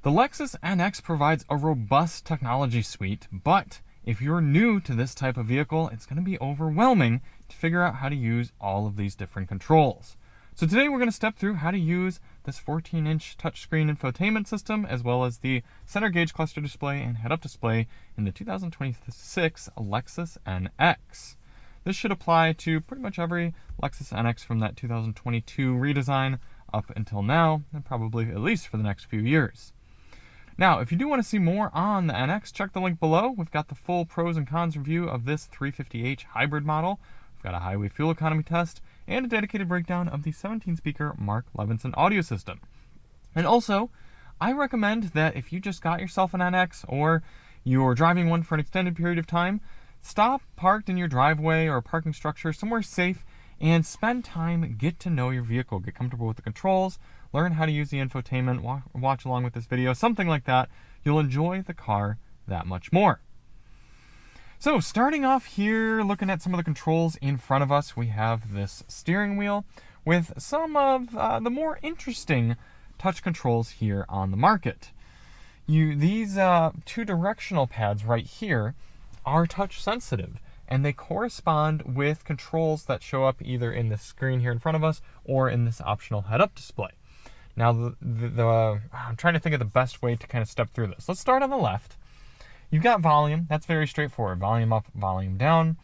The Lexus NX provides a robust technology suite, but if you're new to this type of vehicle, it's going to be overwhelming to figure out how to use all of these different controls. So today we're going to step through how to use this 14-inch touchscreen infotainment system, as well as the center gauge cluster display and head-up display in the 2026 Lexus NX. This should apply to pretty much every Lexus NX from that 2022 redesign up until now, and probably at least for the next few years. Now, if you do want to see more on the NX, check the link below. We've got the full pros and cons review of this 350h hybrid model. We've got a highway fuel economy test and a dedicated breakdown of the 17-speaker Mark Levinson audio system. And also, I recommend that if you just got yourself an NX or you're driving one for an extended period of time, stop parked in your driveway or parking structure somewhere safe and spend time, get to know your vehicle, get comfortable with the controls, learn how to use the infotainment, watch along with this video, something like that. You'll enjoy the car that much more. So starting off here, looking at some of the controls in front of us, we have this steering wheel with some of the more interesting touch controls here on the market. These two directional pads right here are touch sensitive, and they correspond with controls that show up either in the screen here in front of us or in this optional head-up display. Now, I'm trying to think of the best way to kind of step through this. Let's start on the left. You've got volume. That's very straightforward. Volume up, volume down.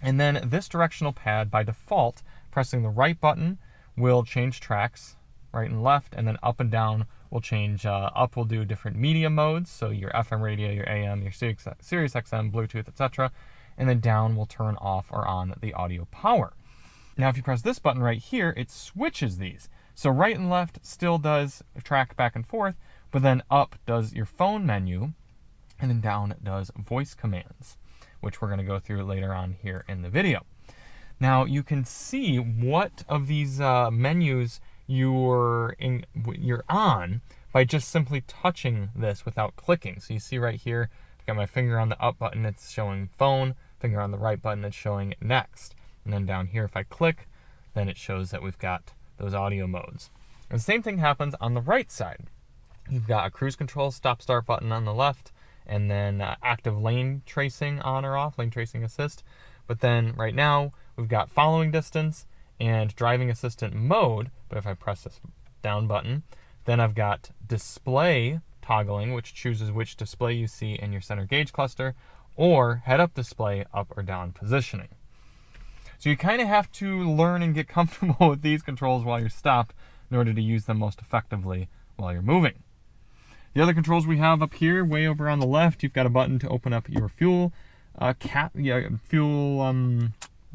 And then this directional pad, by default, pressing the right button will change tracks, right and left, and then up and down will change. Up will do different media modes, so your FM radio, your AM, your Sirius XM, Bluetooth, etc. And then down will turn off or on the audio power. Now, if you press this button right here, it switches these. So right and left still does track back and forth, but then up does your phone menu, and then down does voice commands, which we're going to go through later on here in the video. Now, you can see what of these menus you're on by just simply touching this without clicking. So you see right here, I've got my finger on the up button, it's showing phone, finger on the right button, it's showing next. And then down here, if I click, then it shows that we've got those audio modes. And the same thing happens on the right side. You've got a cruise control stop-start button on the left, and then active lane tracing on or off, lane tracing assist. But then right now, we've got following distance and driving assistant mode. But if I press this down button, then I've got display toggling, which chooses which display you see in your center gauge cluster, or head-up display up or down positioning. So you kind of have to learn and get comfortable with these controls while you're stopped in order to use them most effectively while you're moving. The other controls we have up here, way over on the left, you've got a button to open up your fuel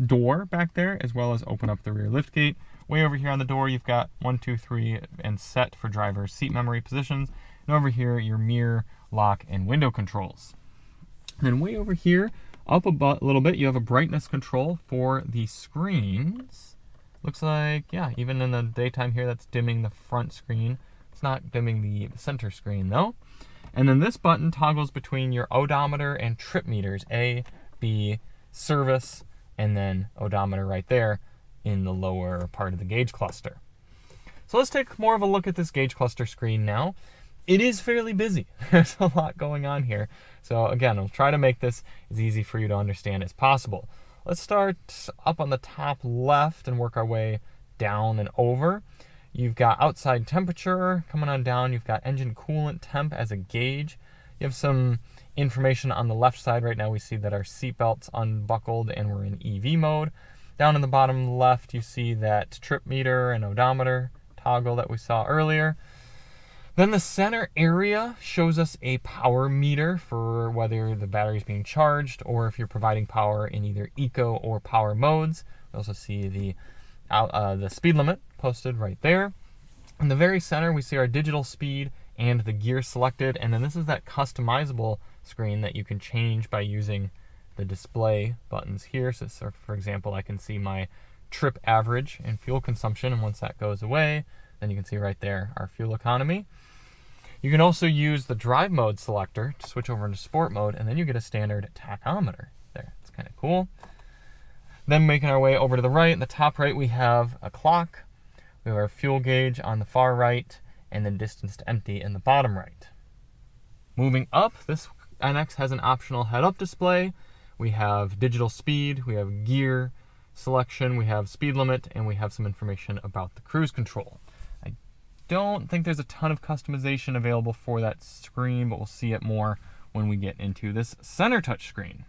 door back there, as well as open up the rear lift gate. Way over here on the door, you've got 1, 2, 3, and set for driver seat memory positions. And over here, your mirror, lock, and window controls. And then way over here, up a little bit, you have a brightness control for the screens. Looks like, yeah, even in the daytime here, that's dimming the front screen. It's not dimming the center screen though. And then this button toggles between your odometer and trip meters, A, B, service, and then odometer right there in the lower part of the gauge cluster. So let's take more of a look at this gauge cluster screen now. It is fairly busy. There's a lot going on here. So again, I'll try to make this as easy for you to understand as possible. Let's start up on the top left and work our way down and over. You've got outside temperature coming on down. You've got engine coolant temp as a gauge. You have some information on the left side. Right now we see that our seatbelt's unbuckled and we're in EV mode. Down in the bottom left, you see that trip meter and odometer toggle that we saw earlier. Then the center area shows us a power meter for whether the battery is being charged or if you're providing power in either eco or power modes. We also see the speed limit posted right there. In the very center, we see our digital speed and the gear selected. And then this is that customizable screen that you can change by using the display buttons here. So for example, I can see my trip average and fuel consumption. And once that goes away, then you can see right there our fuel economy. You can also use the drive mode selector to switch over into sport mode, and then you get a standard tachometer there. It's kind of cool. Then making our way over to the right, in the top right, we have a clock. We have our fuel gauge on the far right, and then distance to empty in the bottom right. Moving up, this NX has an optional head-up display. We have digital speed, we have gear selection, we have speed limit, and we have some information about the cruise control. I don't think there's a ton of customization available for that screen, but we'll see it more when we get into this center touch screen.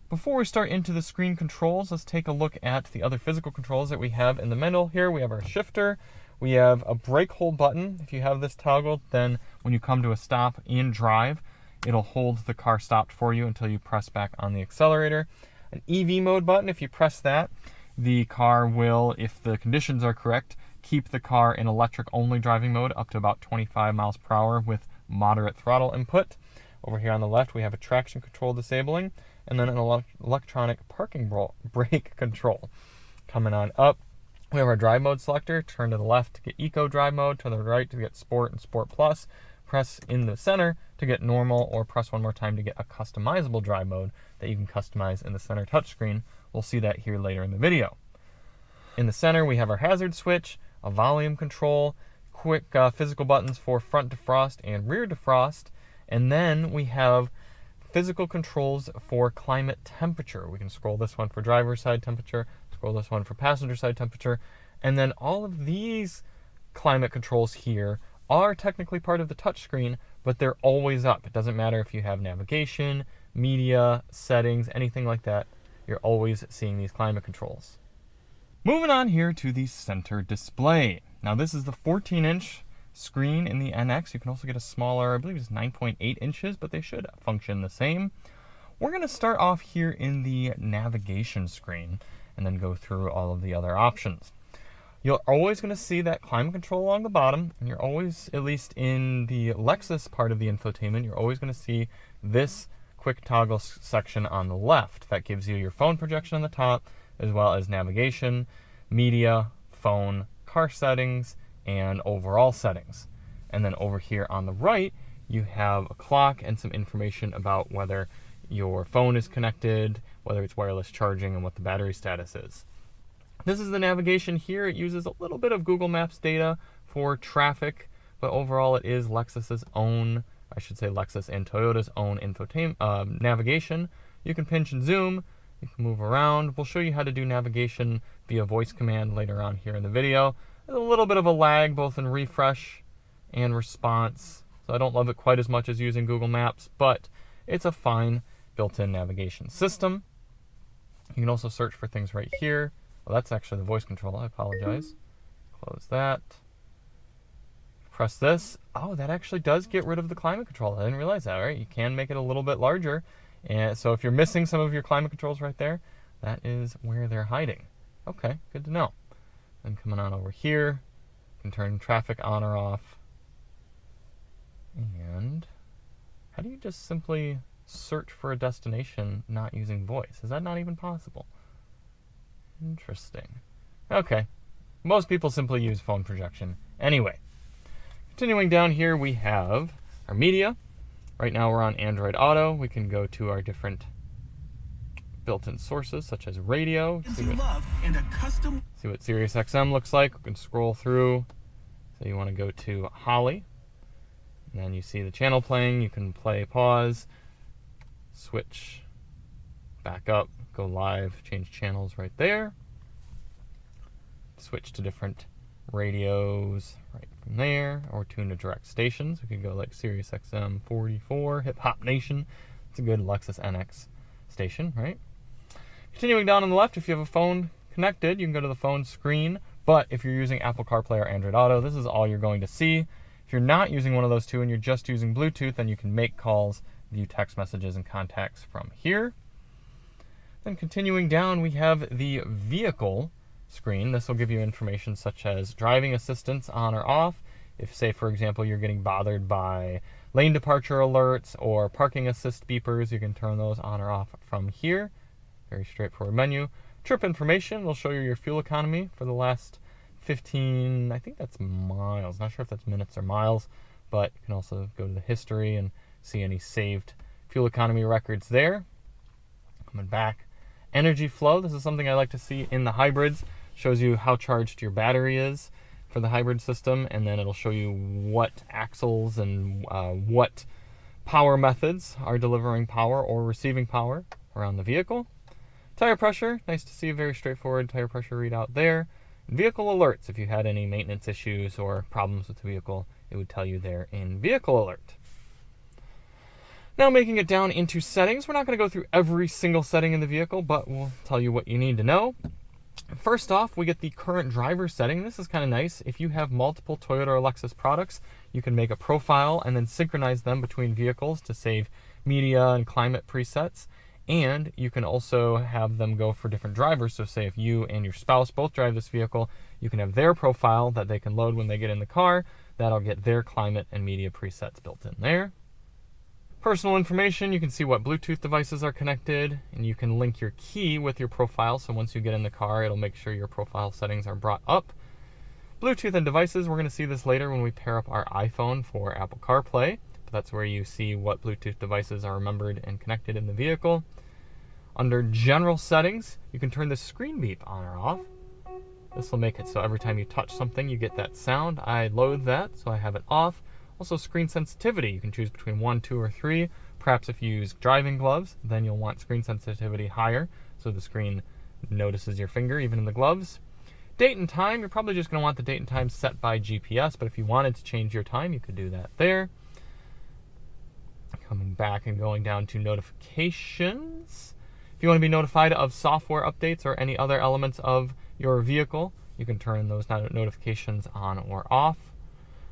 Before we start into the screen controls, let's take a look at the other physical controls that we have in the middle here. We have our shifter, we have a brake hold button. If you have this toggled, then when you come to a stop in drive, it'll hold the car stopped for you until you press back on the accelerator. An EV mode button, if you press that, the car will, if the conditions are correct, keep the car in electric only driving mode up to about 25 miles per hour with moderate throttle input. Over here on the left, we have a traction control disabling, and then an electronic parking brake control. Coming on up, we have our drive mode selector. Turn to the left to get eco drive mode, to the right to get sport and sport plus. Press in the center to get normal, or press one more time to get a customizable drive mode that you can customize in the center touchscreen. We'll see that here later in the video. In the center, we have our hazard switch, a volume control, quick physical buttons for front defrost and rear defrost, and then we have physical controls for climate temperature. We can scroll this one for driver's side temperature, scroll this one for passenger side temperature, and then all of these climate controls here are technically part of the touchscreen, but they're always up. It doesn't matter if you have navigation, media, settings, anything like that. You're always seeing these climate controls. Moving on here to the center display. Now this is the 14-inch screen in the NX. You can also get a smaller, I believe it's 9.8 inches, but they should function the same. We're going to start off here in the navigation screen and then go through all of the other options. You're always going to see that climate control along the bottom, and you're always, at least in the Lexus part of the infotainment, you're always going to see this quick toggle section on the left. That gives you your phone projection on the top, as well as navigation, media, phone, car settings, and overall settings. And then over here on the right, you have a clock and some information about whether your phone is connected, whether it's wireless charging, and what the battery status is. This is the navigation here. It uses a little bit of Google Maps data for traffic, but overall it is Lexus's own, I should say Lexus and Toyota's own infotainment navigation. You can pinch and zoom, you can move around. We'll show you how to do navigation via voice command later on here in the video. There's a little bit of a lag both in refresh and response, so I don't love it quite as much as using Google Maps, but it's a fine built-in navigation system. You can also search for things right here. Well, that's actually the voice control. I apologize. Close that. Press this. Oh, that actually does get rid of the climate control. I didn't realize that, right? You can make it a little bit larger. And so if you're missing some of your climate controls right there, that is where they're hiding. Okay, good to know. Then coming on over here, you can turn traffic on or off. And how do you just simply search for a destination not using voice? Is that not even possible? Interesting. Okay. Most people simply use phone projection. Anyway, continuing down here, we have our media. Right now we're on Android Auto. We can go to our different built-in sources, such as radio. See what Sirius XM looks like. We can scroll through. So you want to go to Holly. And then you see the channel playing. You can play, pause, switch, back up, go live, change channels right there. Switch to different radios right from there, or tune to direct stations. We could go like Sirius XM 44, Hip Hop Nation. It's a good Lexus NX station, right? Continuing down on the left, if you have a phone connected, you can go to the phone screen, but if you're using Apple CarPlay or Android Auto, this is all you're going to see. If you're not using one of those two and you're just using Bluetooth, then you can make calls, view text messages and contacts from here. Then continuing down, we have the vehicle screen. This will give you information such as driving assistance on or off. If, say, for example, you're getting bothered by lane departure alerts or parking assist beepers, you can turn those on or off from here. Very straightforward menu. Trip information will show you your fuel economy for the last 15, I think that's miles. Not sure if that's minutes or miles, but you can also go to the history and see any saved fuel economy records there. Coming back. Energy flow, this is something I like to see in the hybrids. Shows you how charged your battery is. for the hybrid system, and then it'll show you what axles and what power methods are delivering power or receiving power around the vehicle. Tire pressure, nice to see, very straightforward tire pressure readout there. Vehicle alerts, if you had any maintenance issues or problems with the vehicle, it would tell you there in Vehicle Alert. Now making it down into settings, we're not going to go through every single setting in the vehicle, but we'll tell you what you need to know. First off, we get the current driver setting. This is kind of nice. If you have multiple Toyota or Lexus products, you can make a profile and then synchronize them between vehicles to save media and climate presets. And you can also have them go for different drivers. So say if you and your spouse both drive this vehicle, you can have their profile that they can load when they get in the car. That'll get their climate and media presets built in there. Personal information, you can see what Bluetooth devices are connected, and you can link your key with your profile. So once you get in the car, it'll make sure your profile settings are brought up. Bluetooth and devices, we're going to see this later when we pair up our iPhone for Apple CarPlay. But that's where you see what Bluetooth devices are remembered and connected in the vehicle. Under general settings, you can turn the screen beep on or off. This will make it so every time you touch something, you get that sound. I load that, so I have it off. Also, screen sensitivity, you can choose between 1, 2, or 3. Perhaps if you use driving gloves, then you'll want screen sensitivity higher, so the screen notices your finger, even in the gloves. Date and time, you're probably just going to want the date and time set by GPS, but if you wanted to change your time, you could do that there. Coming back and going down to notifications. If you want to be notified of software updates or any other elements of your vehicle, you can turn those notifications on or off.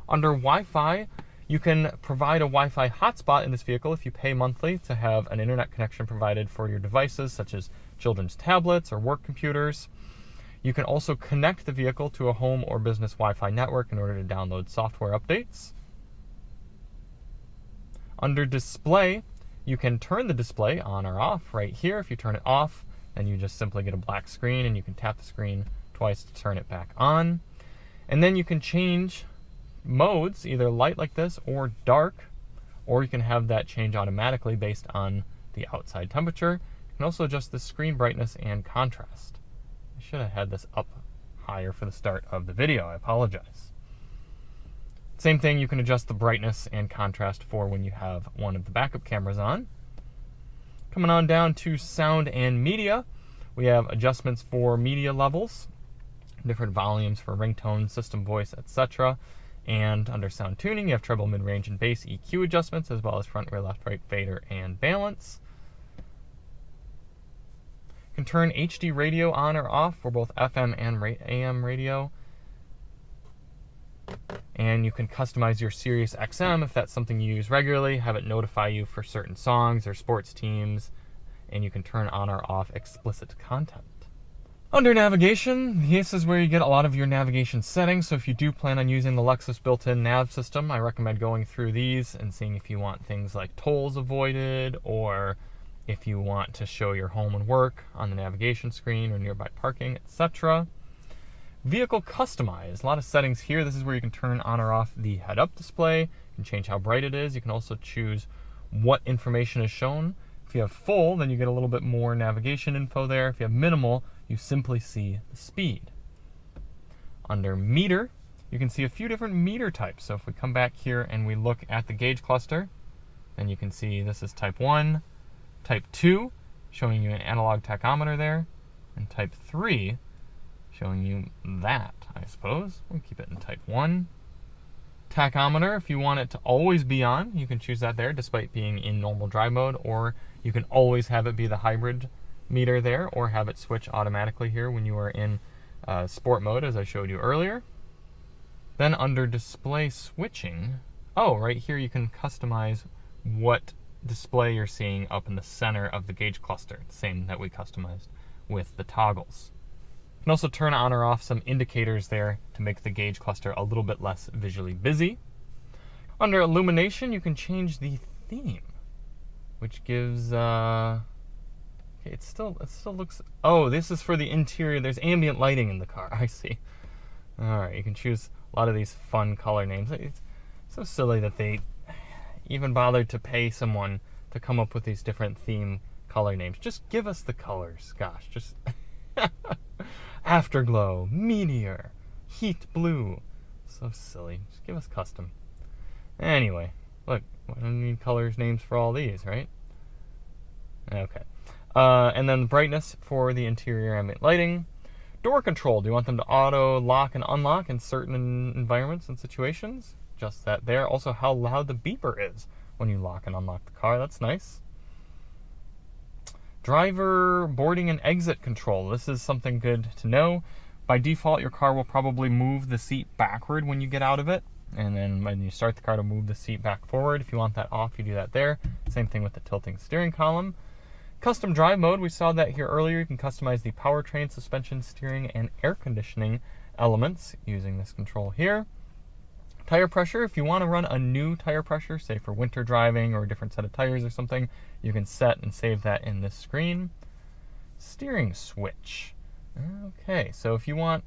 Under Wi-Fi, you can provide a Wi-Fi hotspot in this vehicle if you pay monthly to have an internet connection provided for your devices, such as children's tablets or work computers. You can also connect the vehicle to a home or business Wi-Fi network in order to download software updates. Under display, you can turn the display on or off right here. If you turn it off, then you just simply get a black screen, and you can tap the screen twice to turn it back on. And then you can change modes, either light like this or dark, or you can have that change automatically based on the outside temperature. You can also adjust the screen brightness and contrast. I should have had this up higher for the start of the video. I apologize. Same thing, you can adjust the brightness and contrast for when you have one of the backup cameras on. Coming on down to sound and media, we have adjustments for media levels, different volumes for ringtone, system voice, etc. And under sound tuning, you have treble, mid-range, and bass EQ adjustments, as well as front, rear, left, right, fader, and balance. You can turn HD radio on or off for both FM and AM radio. And you can customize your Sirius XM if that's something you use regularly, have it notify you for certain songs or sports teams, and you can turn on or off explicit content. Under navigation, this is where you get a lot of your navigation settings. So if you do plan on using the Lexus built-in nav system, I recommend going through these and seeing if you want things like tolls avoided, or if you want to show your home and work on the navigation screen or nearby parking, etc. Vehicle customize, a lot of settings here. This is where you can turn on or off the head-up display. You can change how bright it is. You can also choose what information is shown. If you have full, then you get a little bit more navigation info there. If you have minimal, you simply see the speed. Under meter, you can see a few different meter types. So if we come back here and we look at the gauge cluster, then you can see this is type 1, type 2, showing you an analog tachometer there, and type 3, showing you that, I suppose. We'll keep it in type 1. Tachometer, if you want it to always be on, you can choose that there despite being in normal drive mode, or you can always have it be the hybrid meter there, or have it switch automatically here when you are in sport mode, as I showed you earlier. Then under display switching, right here you can customize what display you're seeing up in the center of the gauge cluster, same that we customized with the toggles. You can also turn on or off some indicators there to make the gauge cluster a little bit less visually busy. Under illumination, you can change the theme, which gives it still looks, this is for the interior. There's ambient lighting in the car. I see. All right, you can choose a lot of these fun color names. It's so silly that they even bothered to pay someone to come up with these different theme color names. Just give us the colors. Gosh, just Afterglow, Meteor, Heat Blue. So silly. Just give us custom. Anyway, look, I don't need colors names for all these, right? Okay. And then the brightness for the interior ambient lighting. Door control. Do you want them to auto lock and unlock in certain environments and situations? Just that there. Also, how loud the beeper is when you lock and unlock the car. That's nice. Driver boarding and exit control. This is something good to know. By default, your car will probably move the seat backward when you get out of it. And then when you start the car to move the seat back forward. If you want that off, you do that there. Same thing with the tilting steering column. Custom drive mode, we saw that here earlier. You can customize the powertrain, suspension, steering, and air conditioning elements using this control here. Tire pressure, if you want to run a new tire pressure, say for winter driving or a different set of tires or something, you can set and save that in this screen. Steering switch. Okay, so if you want,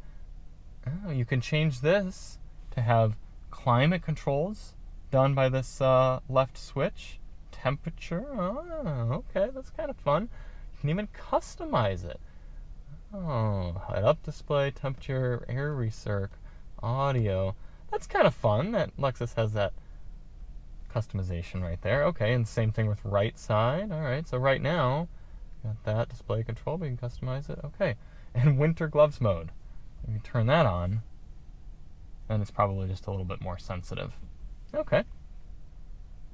you can change this to have climate controls done by this left switch. Temperature, okay, that's kind of fun. You can even customize it. Oh, head-up display, temperature, air recirc, audio. That's kind of fun that Lexus has that customization right there. Okay, and same thing with right side. All right, so right now, got that display control, but you can customize it. Okay, and winter gloves mode. You can turn that on, and it's probably just a little bit more sensitive. Okay.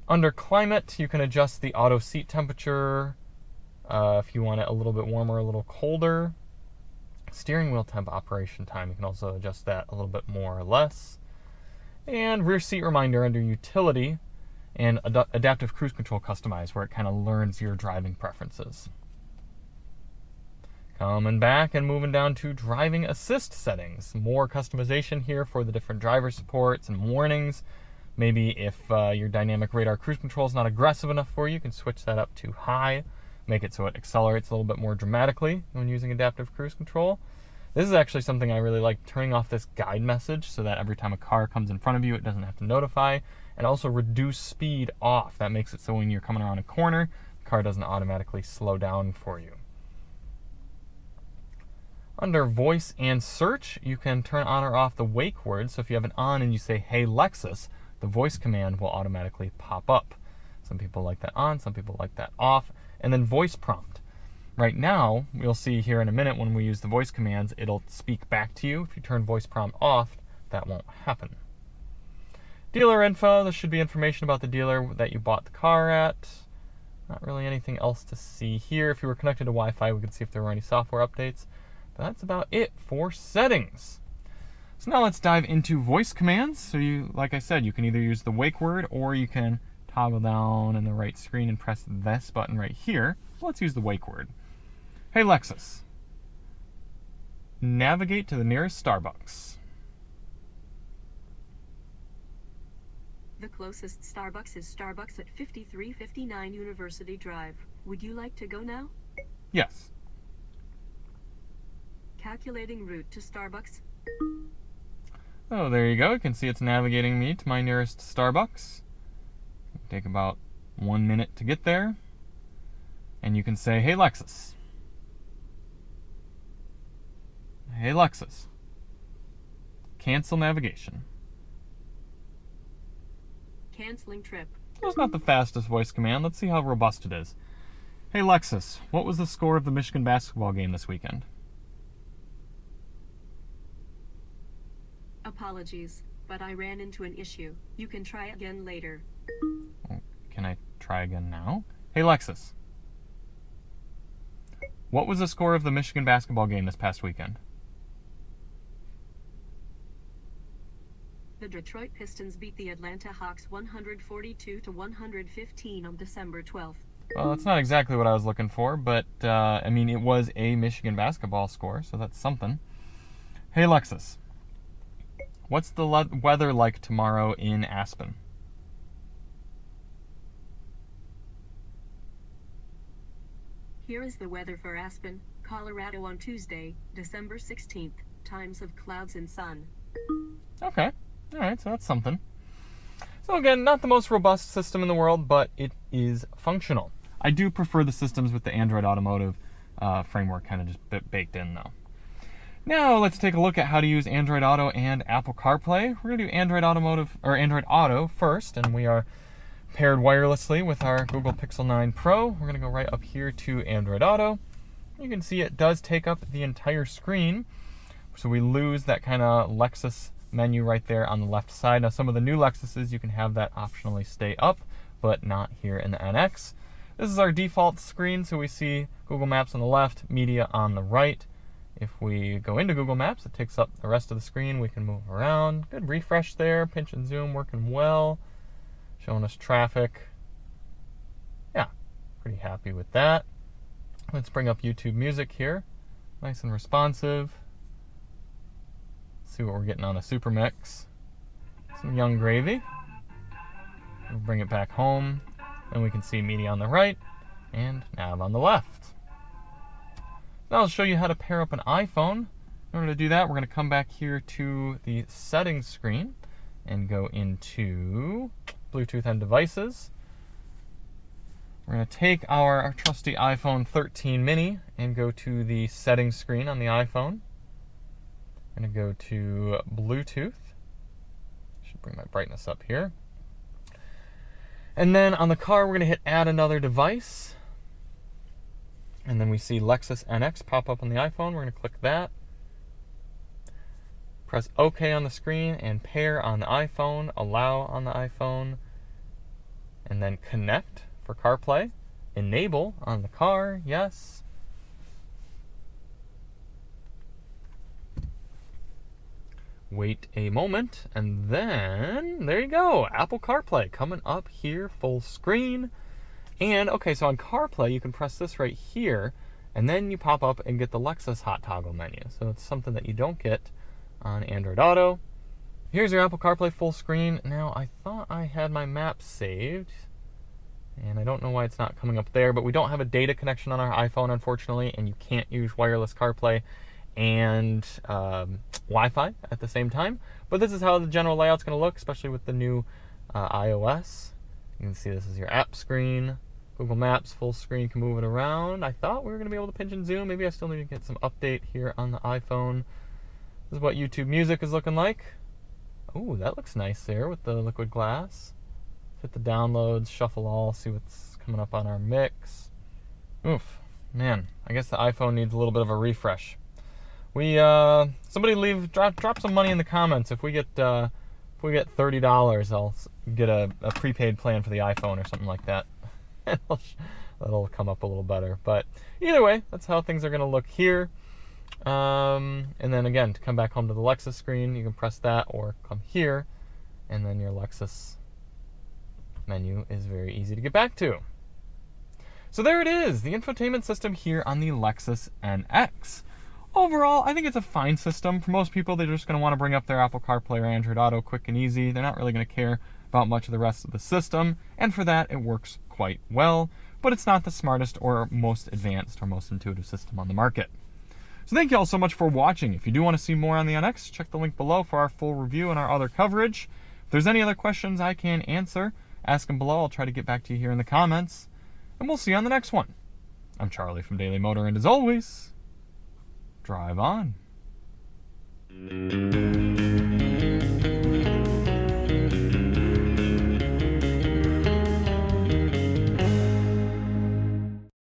Under climate, you can adjust the auto seat temperature if you want it a little bit warmer, a little colder. Steering wheel temp operation time, you can also adjust that a little bit more or less. And rear seat reminder under utility and adaptive cruise control customize, where it kind of learns your driving preferences. Coming back and moving down to driving assist settings. More customization here for the different driver supports and warnings. Maybe if your dynamic radar cruise control is not aggressive enough for you, you can switch that up to high, make it so it accelerates a little bit more dramatically when using adaptive cruise control. This is actually something I really like, turning off this guide message so that every time a car comes in front of you, it doesn't have to notify. And also reduce speed off. That makes it so when you're coming around a corner, the car doesn't automatically slow down for you. Under voice and search, you can turn on or off the wake word. So if you have it on and you say, "Hey Lexus," the voice command will automatically pop up. Some people like that on, some people like that off. And then voice prompt. Right now, you'll see here in a minute when we use the voice commands, it'll speak back to you. If you turn voice prompt off, that won't happen. Dealer info, this should be information about the dealer that you bought the car at. Not really anything else to see here. If you were connected to Wi-Fi, we could see if there were any software updates. But that's about it for settings. So now let's dive into voice commands. So like I said, you can either use the wake word or you can toggle down in the right screen and press this button right here. So let's use the wake word. "Hey Lexus, navigate to the nearest Starbucks." The closest Starbucks is Starbucks at 5359 University Drive. Would you like to go now? Yes. Calculating route to Starbucks. Oh, there you go. You can see it's navigating me to my nearest Starbucks. It'll take about 1 minute to get there. And you can say, "Hey Lexus. Hey Lexus. Cancel navigation." Canceling trip. That's not the fastest voice command. Let's see how robust it is. "Hey Lexus, what was the score of the Michigan basketball game this weekend?" Apologies, but I ran into an issue. You can try again later. Can I try again now? "Hey Lexus, what was the score of the Michigan basketball game this past weekend?" The Detroit Pistons beat the Atlanta Hawks 142-115 on December 12th. Well, that's not exactly what I was looking for, but I mean, it was a Michigan basketball score, so that's something. "Hey Lexus, what's the weather like tomorrow in Aspen?" Here is the weather for Aspen, Colorado on Tuesday, December 16th. Times of clouds and sun. Okay. All right, so that's something. So again, not the most robust system in the world, but it is functional. I do prefer the systems with the Android Automotive framework kind of just baked in, though. Now let's take a look at how to use Android Auto and Apple CarPlay. We're going to do Android Auto first, and we are paired wirelessly with our Google Pixel 9 Pro. We're going to go right up here to Android Auto. You can see it does take up the entire screen, so we lose that kind of Lexus menu right there on the left side. Now some of the new Lexuses, you can have that optionally stay up, but not here in the NX. This is our default screen, so we see Google Maps on the left, media on the right. If we go into Google Maps, it takes up the rest of the screen. We can move around. Good refresh there. Pinch and zoom working well. Showing us traffic. Yeah, pretty happy with that. Let's bring up YouTube Music here. Nice and responsive. Let's see what we're getting on a Super Mix. Some Young Gravy. We'll bring it back home. And we can see media on the right and nav on the left. Now I'll show you how to pair up an iPhone. In order to do that, we're going to come back here to the settings screen and go into Bluetooth and devices. We're going to take our trusty iPhone 13 mini and go to the settings screen on the iPhone. I'm going to go to Bluetooth. Should bring my brightness up here. And then on the car, we're going to hit add another device. And then we see Lexus NX pop up on the iPhone. We're going to click that. Press OK on the screen and pair on the iPhone, allow on the iPhone, and then connect for CarPlay. Enable on the car, yes. Wait a moment, and then there you go. Apple CarPlay coming up here, full screen. And, okay, so on CarPlay, you can press this right here, and then you pop up and get the Lexus hot toggle menu. So it's something that you don't get on Android Auto. Here's your Apple CarPlay full screen. Now, I thought I had my maps saved, and I don't know why it's not coming up there, but we don't have a data connection on our iPhone, unfortunately, and you can't use wireless CarPlay and Wi-Fi at the same time. But this is how the general layout's going to look, especially with the new iOS. You can see this is your app screen. Google Maps, full screen, can move it around. I thought we were going to be able to pinch and zoom. Maybe I still need to get some update here on the iPhone. This is what YouTube Music is looking like. Oh, that looks nice there with the liquid glass. Hit the downloads, shuffle all, see what's coming up on our mix. Oof, man, I guess the iPhone needs a little bit of a refresh. Somebody drop some money in the comments. If we get $30, I'll get a prepaid plan for the iPhone or something like that. That'll come up a little better. But either way, that's how things are going to look here. And then again, to come back home to the Lexus screen, you can press that or come here, and then your Lexus menu is very easy to get back to. So there it is, the infotainment system here on the Lexus NX. Overall, I think it's a fine system. For most people, they're just going to want to bring up their Apple CarPlay or Android Auto quick and easy. They're not really going to care about much of the rest of the system, and for that, it works quite well, but it's not the smartest or most advanced or most intuitive system on the market. So thank you all so much for watching. If you do want to see more on the NX, check the link below for our full review and our other coverage. If there's any other questions I can answer, ask them below. I'll try to get back to you here in the comments, and we'll see you on the next one. I'm Charlie from Daily Motor, and as always, drive on.